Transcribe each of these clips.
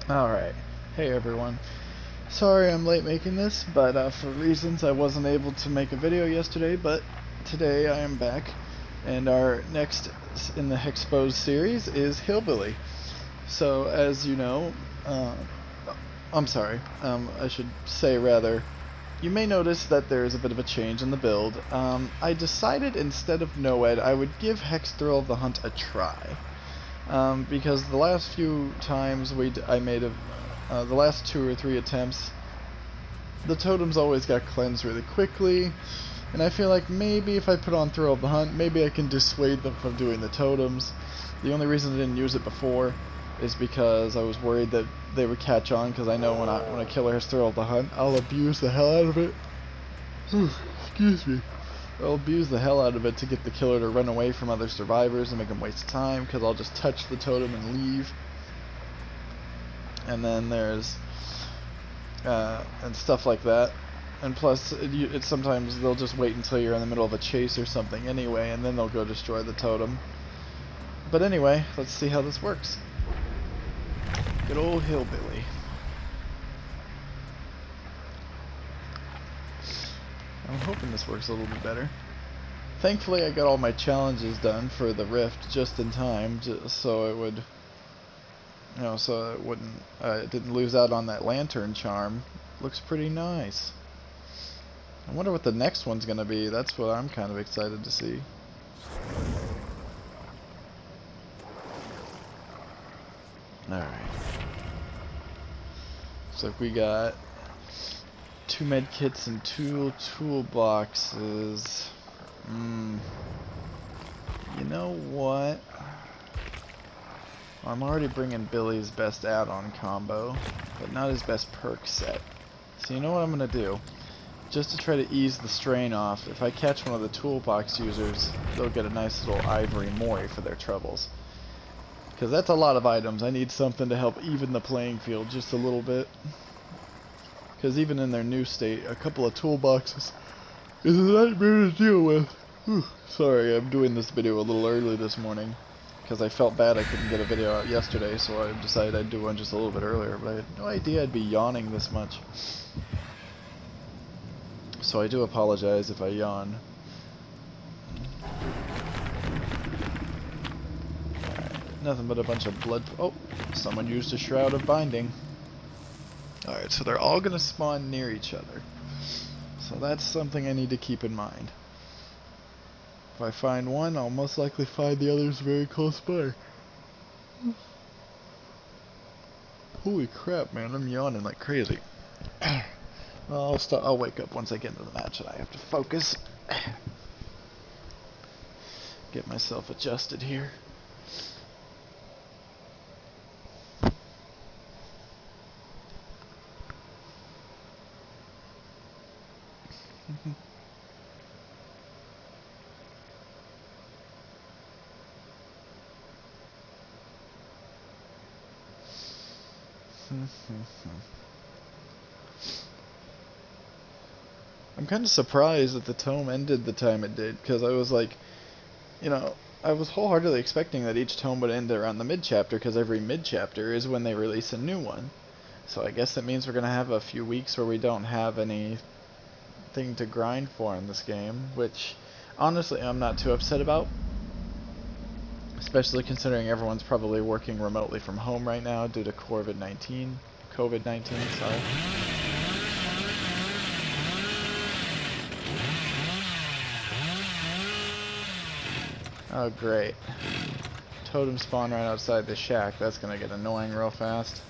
Alright. Hey everyone. Sorry I'm late making this, but for reasons I wasn't able to make a video yesterday, but today I am back, and our next in the Hexposed series is Hillbilly. So, as you know, I'm sorry, I should say rather, you may notice that there is a bit of a change in the build. I decided instead of Noed, I would give Hex Thrill of the Hunt a try. Because the last few times I made the last 2 or 3 attempts, the totems always got cleansed really quickly, and I feel like maybe if I put on Thrill of the Hunt, maybe I can dissuade them from doing the totems. The only reason I didn't use it before is because I was worried that they would catch on, because I know when a killer has Thrill of the Hunt, I'll abuse the hell out of it. Excuse me. I'll abuse the hell out of it to get the killer to run away from other survivors and make them waste time, because I'll just touch the totem and leave. And then there's and stuff like that. And plus, it's sometimes they'll just wait until you're in the middle of a chase or something anyway, and then they'll go destroy the totem. But anyway, let's see how this works. Good old Hillbilly. I'm hoping this works a little bit better. Thankfully, I got all my challenges done for the Rift just in time, so it would, so it wouldn't, it didn't lose out on that lantern charm. Looks pretty nice. I wonder what the next one's gonna be. That's what I'm kind of excited to see. Alright. So we got 2 med kits and 2 toolboxes. You know what? I'm already bringing Billy's best add-on combo, but not his best perk set. So you know what I'm gonna do? Just to try to ease the strain off, if I catch one of the toolbox users, they'll get a nice little ivory mori for their troubles. Because that's a lot of items. I need something to help even the playing field just a little bit. Because even in their new state, a couple of toolboxes is a nightmare to deal with. Whew. Sorry, I'm doing this video a little early this morning. Because I felt bad I couldn't get a video out yesterday, so I decided I'd do one just a little bit earlier. But I had no idea I'd be yawning this much. So I do apologize if I yawn. Nothing but a bunch of blood. Oh, someone used a Shroud of Binding. Alright, so they're all going to spawn near each other. So that's something I need to keep in mind. If I find one, I'll most likely find the others very close by. Holy crap, man, I'm yawning like crazy. Well, I'll wake up once I get into the match and I have to focus. Get myself adjusted here. I'm kind of surprised that the tome ended the time it did, because I was like, I was wholeheartedly expecting that each tome would end around the mid-chapter, because every mid-chapter is when they release a new one. So I guess that means we're going to have a few weeks where we don't have anything to grind for in this game, which honestly I'm not too upset about. Especially considering everyone's probably working remotely from home right now due to COVID-19, sorry. Oh great. Totem spawn right outside the shack. That's gonna get annoying real fast.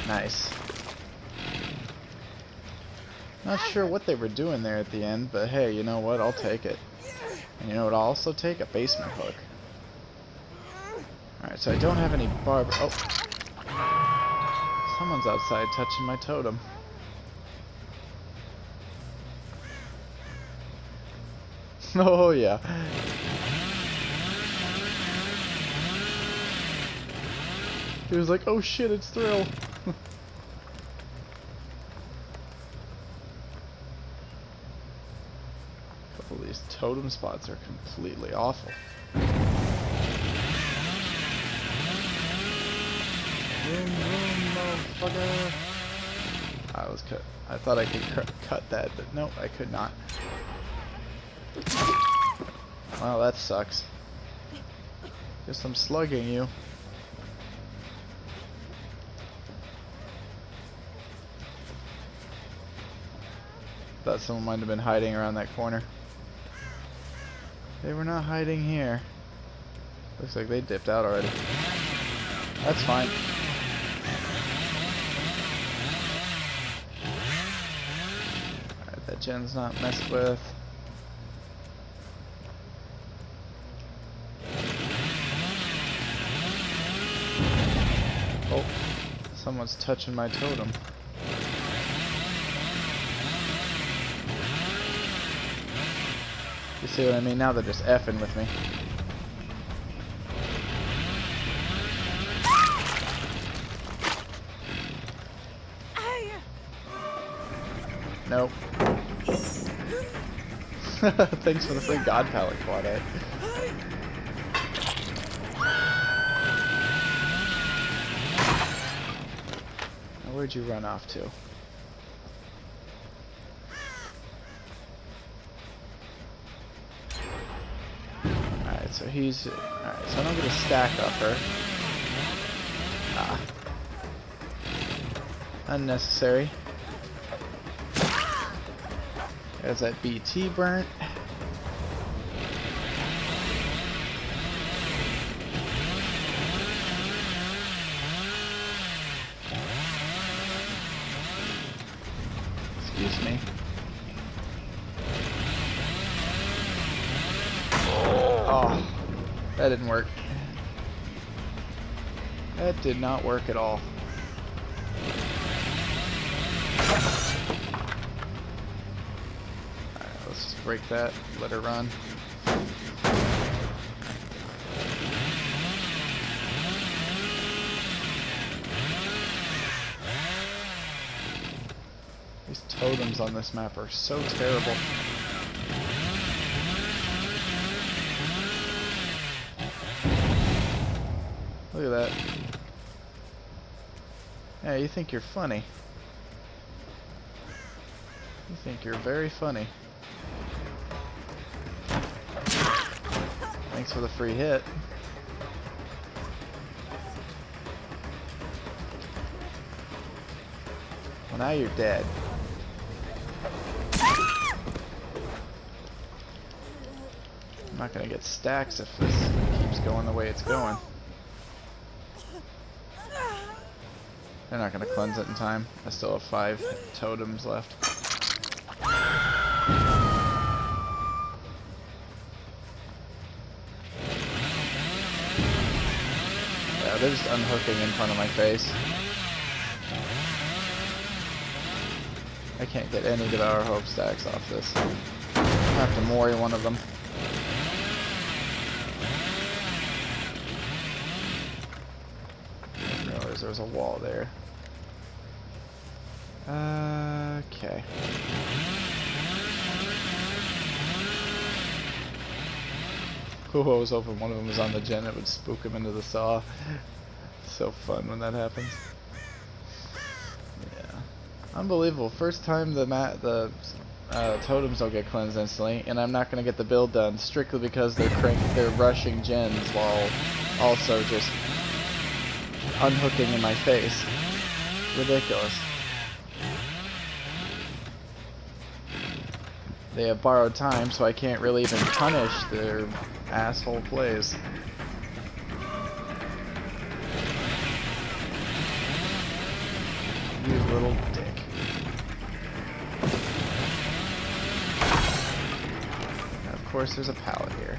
Nice. Not sure what they were doing there at the end, but hey, you know what? I'll take it. And you know what I'll also take? A basement hook. Alright, so I don't have any barber. Oh. Someone's outside touching my totem. Oh, yeah. He was like, oh shit, it's Thrill. A couple of these totem spots are completely awful. Boom, boom, motherfucker. I thought I could cut that, but nope, I could not. Well, that sucks. Guess I'm slugging you. Thought someone might have been hiding around that corner. They were not hiding here. Looks like they dipped out already. That's fine. Alright, that gen's not messed with. Oh, someone's touching my totem. You see what I mean? Now they're just effing with me. Nope. Thanks for the free God Palette quad, eh? Now where'd you run off to? Alright, so he's... Alright, so I don't get a stack upper. Ah. Unnecessary. There's that BT burnt. Excuse me. Oh, that didn't work. That did not work at all. Break that, let her run. These totems on this map are so terrible. Look at that. Yeah, you think you're funny. You think you're very funny. Thanks for the free hit. Well, now you're dead. I'm not gonna get stacks if this keeps going the way it's going. They're not gonna cleanse it in time. I still have 5 totems left. They're just unhooking in front of my face. I can't get any Devour Hope stacks off this. I have to mori one of them. I didn't realize there was a wall there. Okay. Cool, I was hoping one of them was on the gen, it would spook him into the saw. So fun when that happens. Yeah. Unbelievable. First time the totems don't get cleansed instantly, and I'm not going to get the build done strictly because they're rushing gens while also just unhooking in my face. Ridiculous. They have borrowed time, so I can't really even punish their asshole plays. You little dick. And of course there's a pallet here.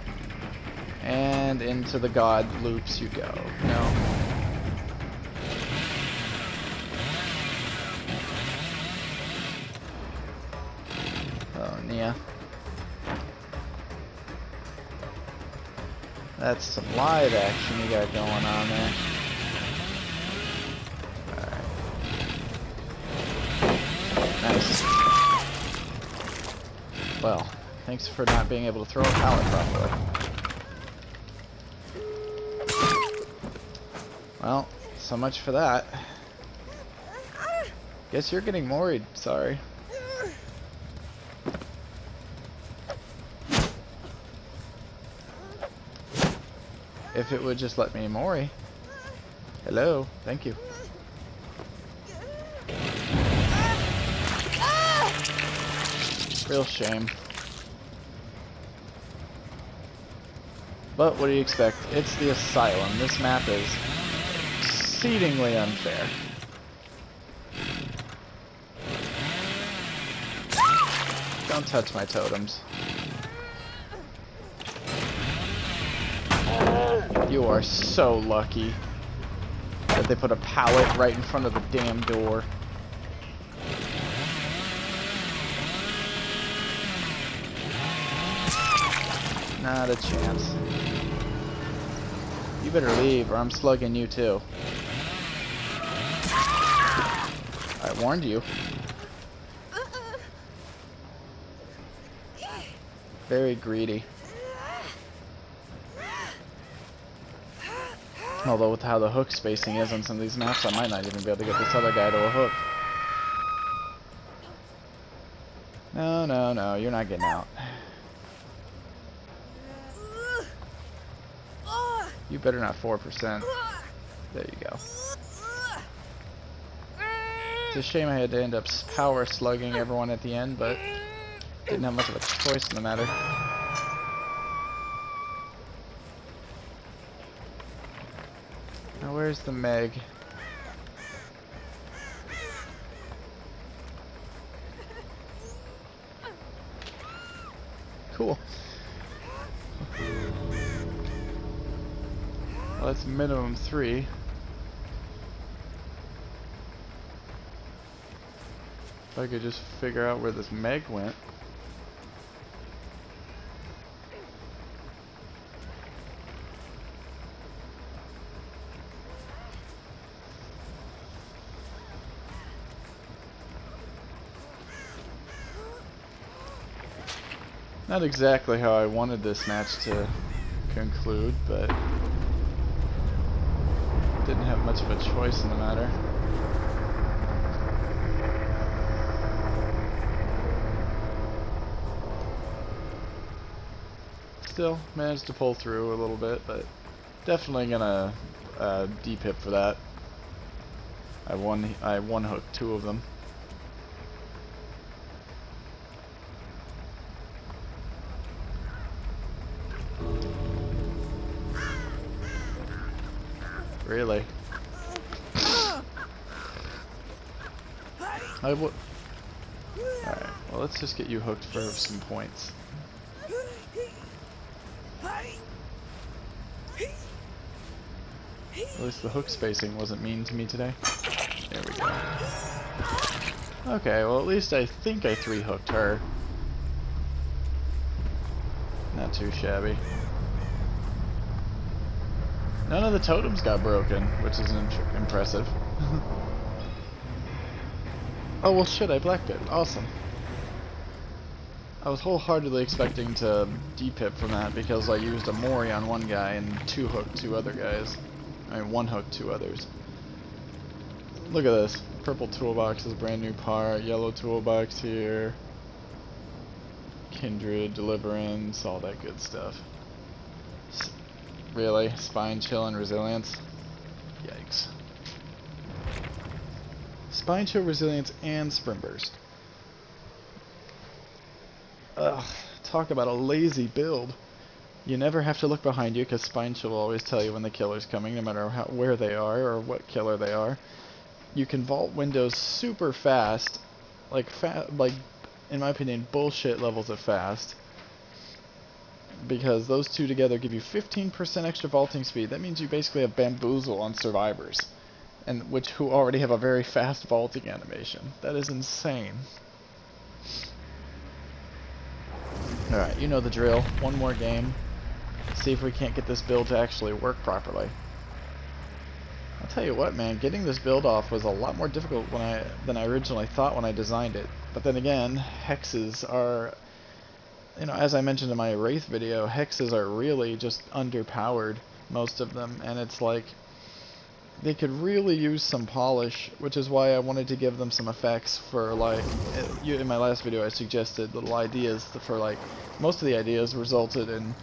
And into the god loops you go. No. Oh, Nia. That's some live action you got going on there. Well, thanks for not being able to throw a pallet properly. Well, so much for that. Guess you're getting worried, sorry. If it would just let me mori. Hello, thank you. Real shame. But what do you expect? It's the asylum. This map is exceedingly unfair. Don't touch my totems. You are so lucky that they put a pallet right in front of the damn door. Not a chance. You better leave or I'm slugging you too. I warned you. Very greedy. Although with how the hook spacing is on some of these maps, I might not even be able to get this other guy to a hook. No, no, no, you're not getting out. You better not 4%. There you go. It's a shame I had to end up power slugging everyone at the end, but didn't have much of a choice in the matter. Now where's the Meg? Cool. Well, that's minimum 3. If I could just figure out where this Meg went. Not exactly how I wanted this match to conclude, but didn't have much of a choice in the matter. Still managed to pull through a little bit, but definitely gonna D-pip for that. I one hooked 2 of them. Really? I would. Alright, well, let's just get you hooked for some points. At least the hook spacing wasn't mean to me today. There we go. Okay, well, at least I think I 3-hooked her. Not too shabby. None of the totems got broken, which is impressive. Oh, well shit, I black pipped. Awesome. I was wholeheartedly expecting to D-pip from that because I used a Mori on one guy and 2-hooked 2 other guys. I mean, 1-hooked 2 others. Look at this. Purple toolbox is a brand new part. Yellow toolbox here. Kindred, Deliverance, all that good stuff. Really? Spine, Chill, and Resilience? Yikes. Spine, Chill, Resilience, and Sprint Burst. Ugh, talk about a lazy build. You never have to look behind you because Spine Chill will always tell you when the killer's coming, no matter where they are or what killer they are. You can vault windows super fast, like in my opinion, bullshit levels of fast. Because those 2 together give you 15% extra vaulting speed. That means you basically have Bamboozle on survivors, and who already have a very fast vaulting animation. That is insane. Alright, you know the drill. One more game. See if we can't get this build to actually work properly. I'll tell you what, man, getting this build off was a lot more difficult than I originally thought when I designed it. But then again, hexes are you know, as I mentioned in my Wraith video, hexes are really just underpowered, most of them, and it's like they could really use some polish, which is why I wanted to give them some effects for, like, in my last video I suggested little ideas for, like, most of the ideas resulted in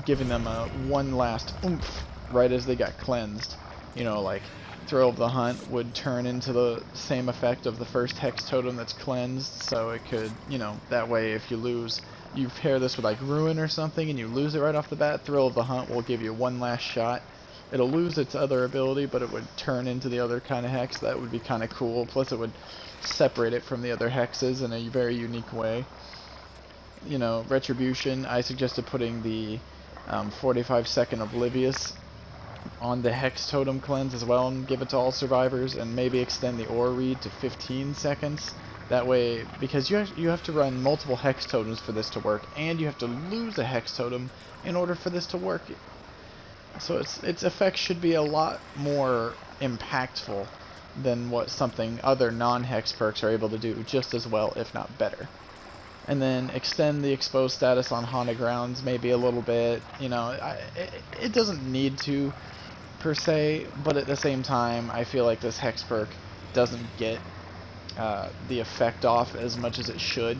giving them a one last oomph right as they got cleansed. You know, like, Thrill of the Hunt would turn into the same effect of the first hex totem that's cleansed, so it could, you know, that way if you lose, you pair this with, like, Ruin or something and you lose it right off the bat, Thrill of the Hunt will give you one last shot. It'll lose its other ability, but it would turn into the other kind of hex. That would be kind of cool. Plus, it would separate it from the other hexes in a very unique way. You know, Retribution, I suggested putting the 45-second Oblivious on the Hex Totem Cleanse as well and give it to all survivors, and maybe extend the Ore Read to 15 seconds. That way, because you have to run multiple Hex Totems for this to work, and you have to lose a Hex Totem in order for this to work. So its effects should be a lot more impactful than what something other non-hex perks are able to do, just as well, if not better. And then extend the exposed status on Haunted Grounds maybe a little bit. You know, it doesn't need to, per se, but at the same time, I feel like this hex perk doesn't get the effect off as much as it should,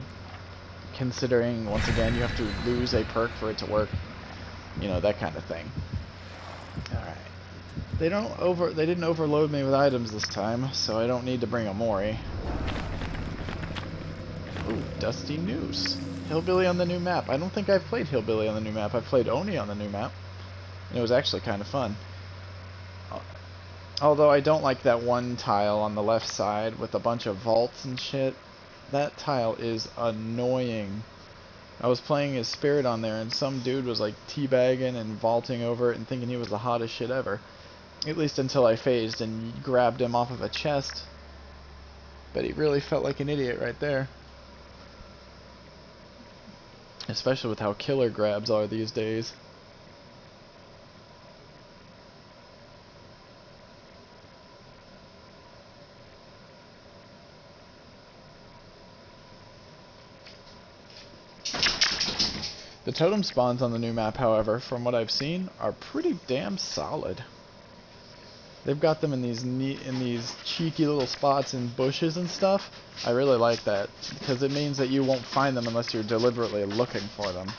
considering, once again, you have to lose a perk for it to work. You know, that kind of thing. Alright. They didn't overload me with items this time, so I don't need to bring a Mori. Ooh, Dusty Noose. Hillbilly on the new map. I don't think I've played Hillbilly on the new map. I've played Oni on the new map, and it was actually kind of fun. Although I don't like that one tile on the left side with a bunch of vaults and shit. That tile is annoying. I was playing as Spirit on there, and some dude was like teabagging and vaulting over it and thinking he was the hottest shit ever. At least until I phased and grabbed him off of a chest. But he really felt like an idiot right there. Especially with how killer grabs are these days. The totem spawns on the new map, however, from what I've seen, are pretty damn solid. They've got them in these cheeky little spots in bushes and stuff. I really like that, because it means that you won't find them unless you're deliberately looking for them.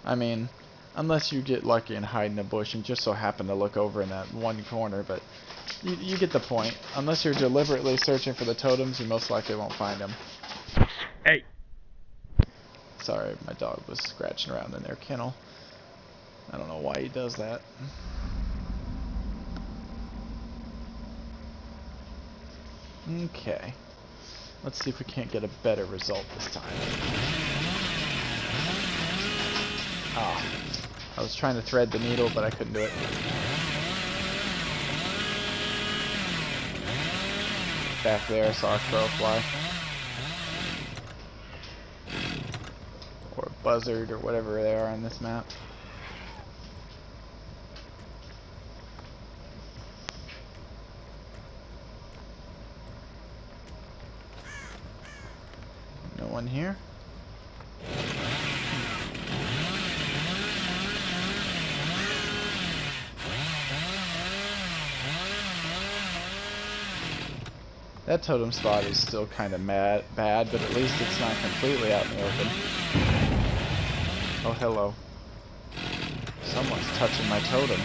I mean, unless you get lucky and hide in a bush and just so happen to look over in that one corner, but you get the point. Unless you're deliberately searching for the totems, you most likely won't find them. Hey! Sorry, my dog was scratching around in their kennel. I don't know why he does that. Okay. Let's see if we can't get a better result this time. Ah. I was trying to thread the needle, but I couldn't do it. Back there, I saw a crow fly. Or a buzzard, or whatever they are on this map. No one here? That totem spot is still kind of bad, but at least it's not completely out in the open. Oh, hello. Someone's touching my totem.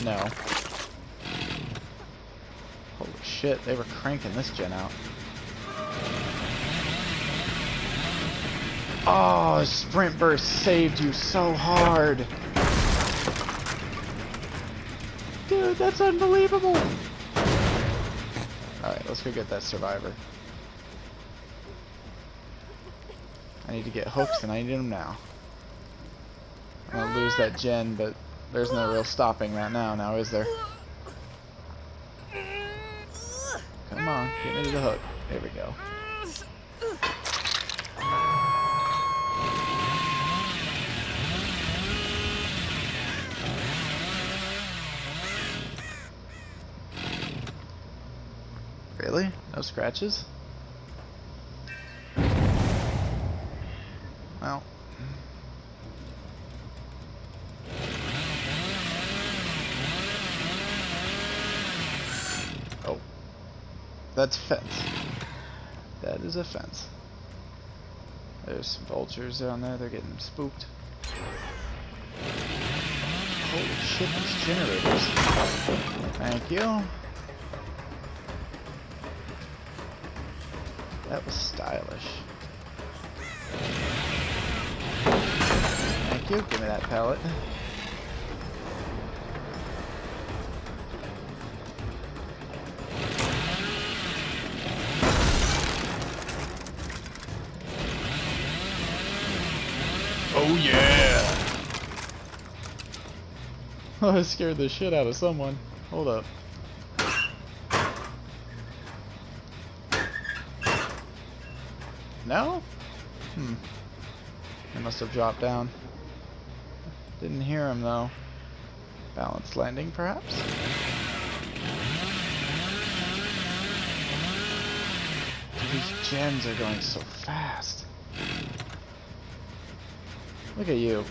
No. Holy shit, they were cranking this gen out. Oh, Sprint Burst saved you so hard. Dude, that's unbelievable. Alright, let's go get that survivor. I need to get hooks, and I need them now. I'm gonna lose that gen, but there's no real stopping that now, is there? Come on, get me to the hook. There we go. scratches. Well. Oh. That's fence. That is a fence. There's some vultures down there. They're getting spooked. Holy shit, these generators. Thank you. That was stylish. Thank you. Give me that pallet. Oh yeah! I scared the shit out of someone. Hold up. No? He must have dropped down. Didn't hear him though. Balanced landing, perhaps? Dude, these gens are going so fast. Look at you.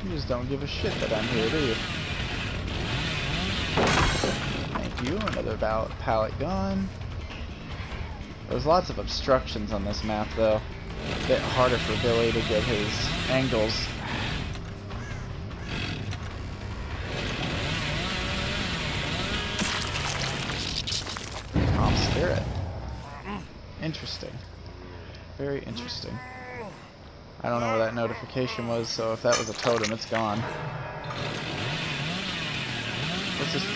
You just don't give a shit that I'm here, do you? Thank you. Another pallet gone. There's lots of obstructions on this map, though. A bit harder for Billy to get his angles. Calm spirit. Interesting. Very interesting. I don't know where that notification was, so if that was a totem, it's gone. Let's just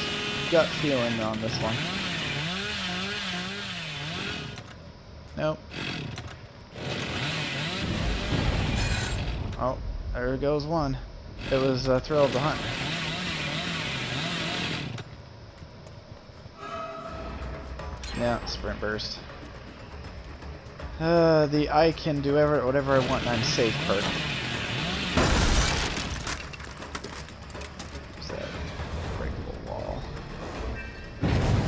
gut feeling on this one. Nope. Oh, there goes one. It was Thrill of the Hunt. Yeah, sprint burst. The I can do whatever I want and I'm safe perk. What's that? Breakable wall.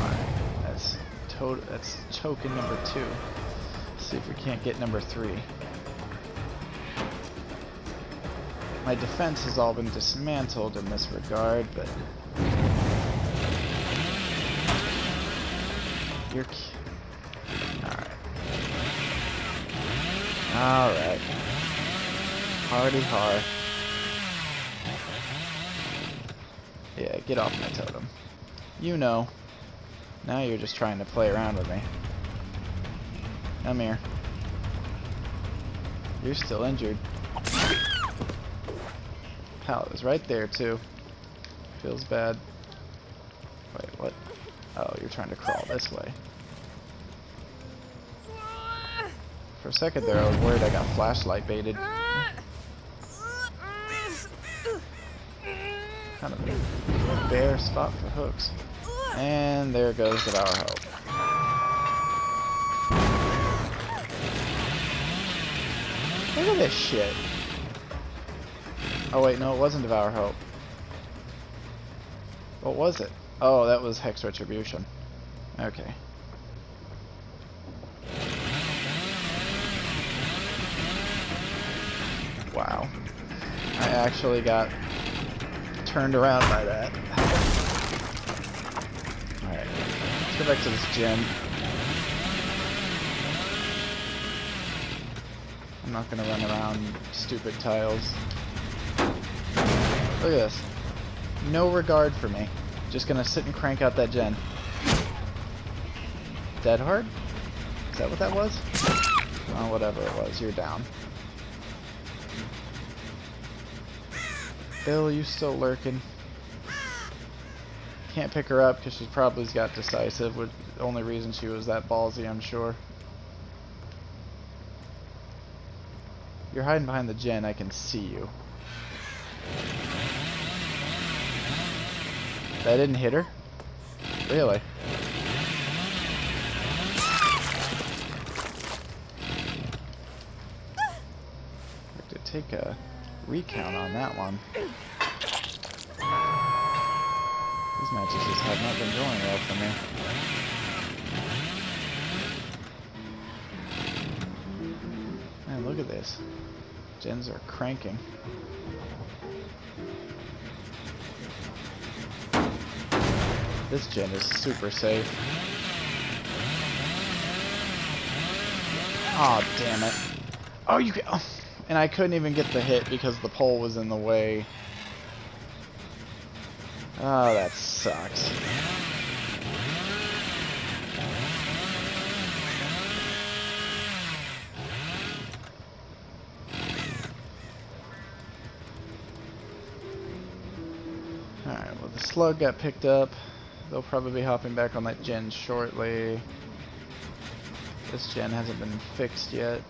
Alright, that's token number 2. Let's see if we can't get number 3. My defense has all been dismantled in this regard, but you're alright. Hardy har. Yeah, get off my totem. You know. Now you're just trying to play around with me. Come here. You're still injured. Pallet was right there, too. Feels bad. Wait, what? Oh, you're trying to crawl this way. For a second there, I was worried I got flashlight baited. Kind of a bare spot for hooks. And there goes Devour Hope. Look at this shit. Oh wait, no, it wasn't Devour Hope. What was it? Oh, that was Hex Retribution. Okay. Wow. I actually got turned around by that. Alright. Let's go back to this gym. I'm not gonna run around stupid tiles. Look at this. No regard for me. Just gonna sit and crank out that gen. Dead hard? Is that what that was? Oh, whatever it was. You're down. Bill, you still lurking? Can't pick her up because she's probably got decisive. Which the only reason she was that ballsy, I'm sure. You're hiding behind the gen. I can see you. That didn't hit her? Really? I have to take a recount on that one. These matches just have not been going well for me. Man, look at this. Gens are cranking. This gen is super safe. Aw, oh, damn it. Oh, you can... Oh. And I couldn't even get the hit because the pole was in the way. Oh, that sucks. Alright, well the slug got picked up. They'll probably be hopping back on that gen shortly. This gen hasn't been fixed yet.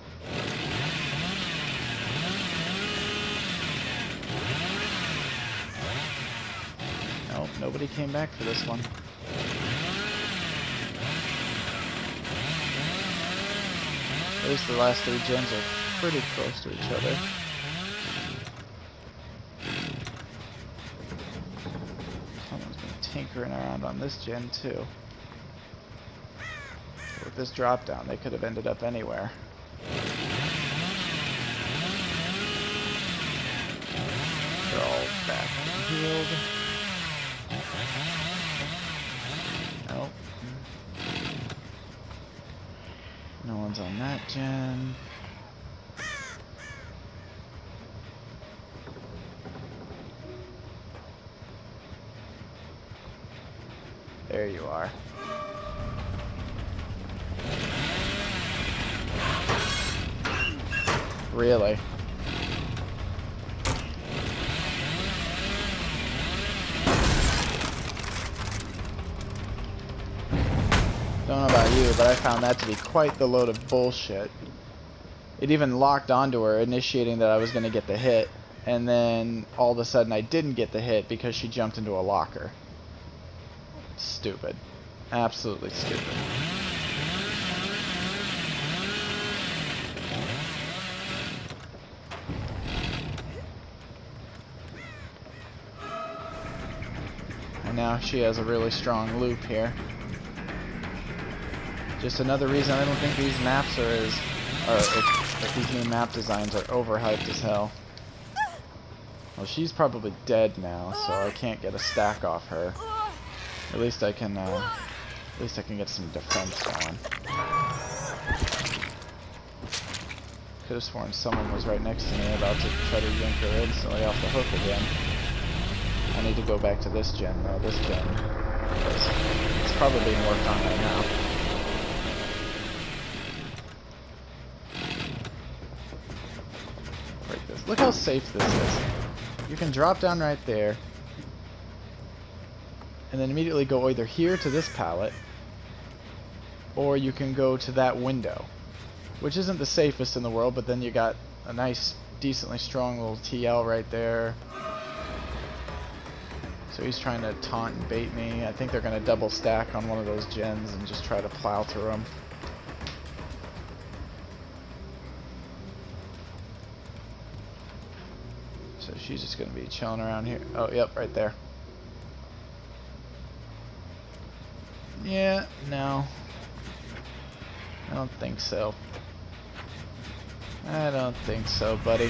Nope, nobody came back for this one. At least the last 3 gens are pretty close to each other. Someone's been tinkering around on this gen too. With this drop down, they could have ended up anywhere. They're all back and healed. Nope. No one's on that gen. There you are. Really? Don't know about you, but I found that to be quite the load of bullshit. It even locked onto her, initiating that I was going to get the hit, and then all of a sudden I didn't get the hit because she jumped into a locker. Stupid. Absolutely stupid. And now she has a really strong loop here. Just another reason I don't think these maps are as... or if these new map designs are overhyped as hell. Well, she's probably dead now, so I can't get a stack off her. At least I can get some defense going. Could have sworn someone was right next to me about to try to yank her instantly off the hook again. I need to go back to this gen though, this gen. It's probably being worked on right now. Break this. Look how safe this is. You can drop down right there, and then immediately go either here to this pallet, or you can go to that window, which isn't the safest in the world, but then you got a nice, decently strong little TL right there. So he's trying to taunt and bait me. I think they're going to double stack on one of those gens and just try to plow through them. So she's just going to be chilling around here. Oh, yep, right there. Yeah, no. I don't think so. I don't think so, buddy.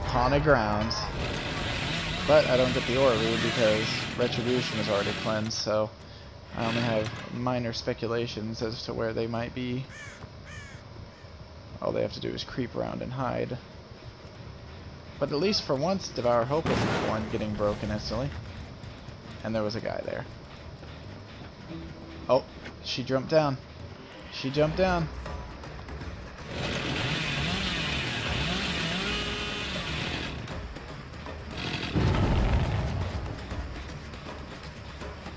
Haunted grounds. But I don't get the aura read because Retribution is already cleansed, so I only have minor speculations as to where they might be. All they have to do is creep around and hide. But at least for once, Devour Hope isn't the one getting broken instantly. And there was a guy there. Oh, she jumped down. She jumped down.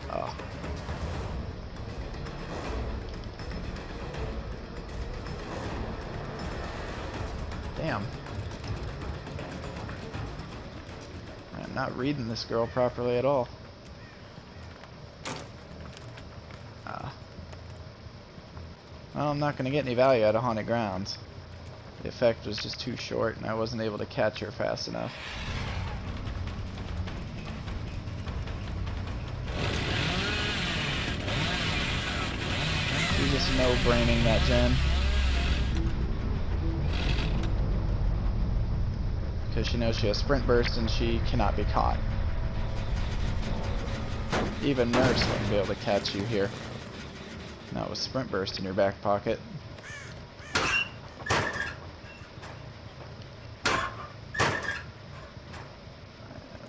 Oh. Damn. I'm not reading this girl properly at all. Well, I'm not going to get any value out of Haunted Grounds. The effect was just too short, and I wasn't able to catch her fast enough. She's just no-braining that gen. Because she knows she has Sprint Burst and she cannot be caught. Even Nurse wouldn't be able to catch you here. Not with Sprint Burst in your back pocket.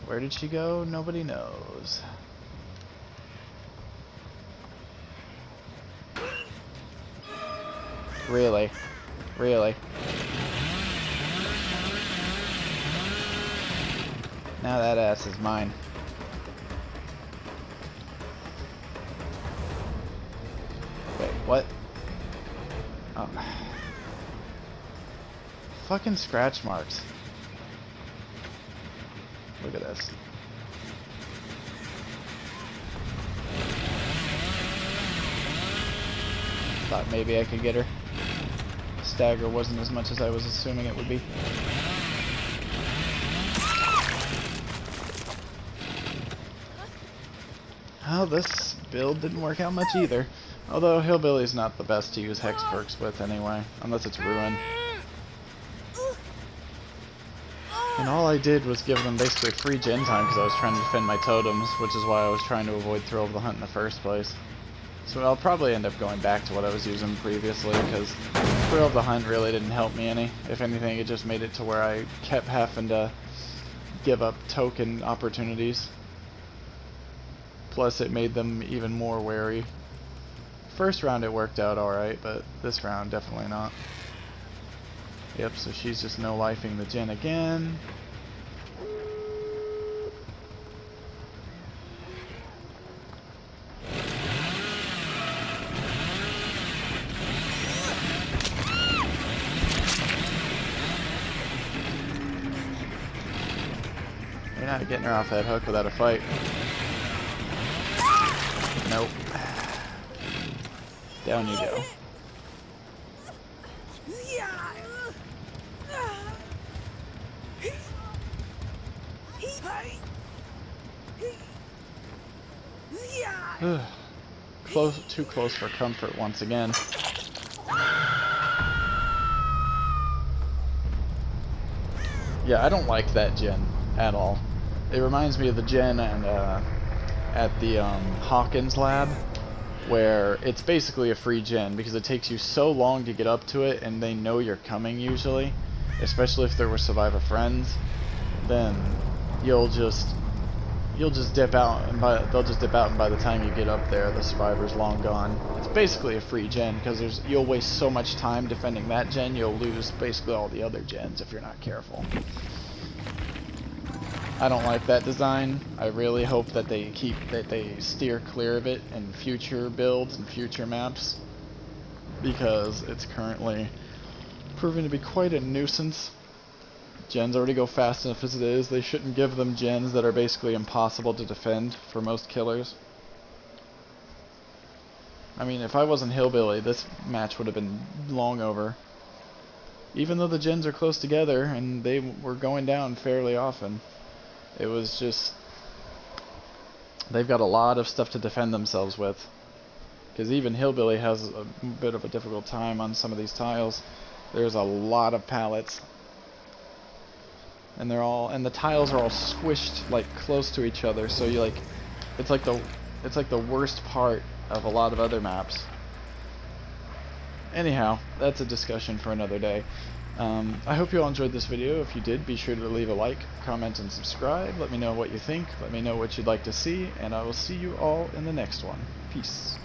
Where did she go? Nobody knows. Really? Really? Now that ass is mine. Wait, what? Oh. Fucking scratch marks. Look at this. Thought maybe I could get her. Stagger wasn't as much as I was assuming it would be. Well, this build didn't work out much either. Although Hillbilly's not the best to use Hex perks with anyway, unless it's Ruin. And all I did was give them basically free gen time because I was trying to defend my totems, which is why I was trying to avoid Thrill of the Hunt in the first place. So I'll probably end up going back to what I was using previously, because Thrill of the Hunt really didn't help me any. If anything, it just made it to where I kept having to give up token opportunities. Plus it made them even more wary. First round it worked out alright, but this round definitely not. Yep, so she's just no-lifing the gen again. You're not getting her off that hook without a fight. Nope. Down you go. Close, too close for comfort once again. Yeah, I don't like that gen at all. It reminds me of the gen and at the Hawkins lab, where it's basically a free gen because it takes you so long to get up to it, and they know you're coming usually, especially if there were Survivor friends. Then you'll just dip out, and they'll just dip out, and by the time you get up there, the survivor's long gone. It's basically a free gen because you'll waste so much time defending that gen, you'll lose basically all the other gens if you're not careful. I don't like that design. I really hope that they steer clear of it in future builds and future maps, because it's currently proving to be quite a nuisance. Gens already go fast enough as it is. They shouldn't give them gens that are basically impossible to defend for most killers. I mean, if I wasn't Hillbilly, this match would have been long over. Even though the gens are close together and they were going down fairly often, it was just... they've got a lot of stuff to defend themselves with. Because even Hillbilly has a bit of a difficult time on some of these tiles. There's a lot of pallets. And the tiles are all squished like close to each other, so you it's like the worst part of a lot of other maps. Anyhow, that's a discussion for another day. I hope you all enjoyed this video. If you did, be sure to leave a like, comment, and subscribe. Let me know what you think. Let me know what you'd like to see, and I will see you all in the next one. Peace.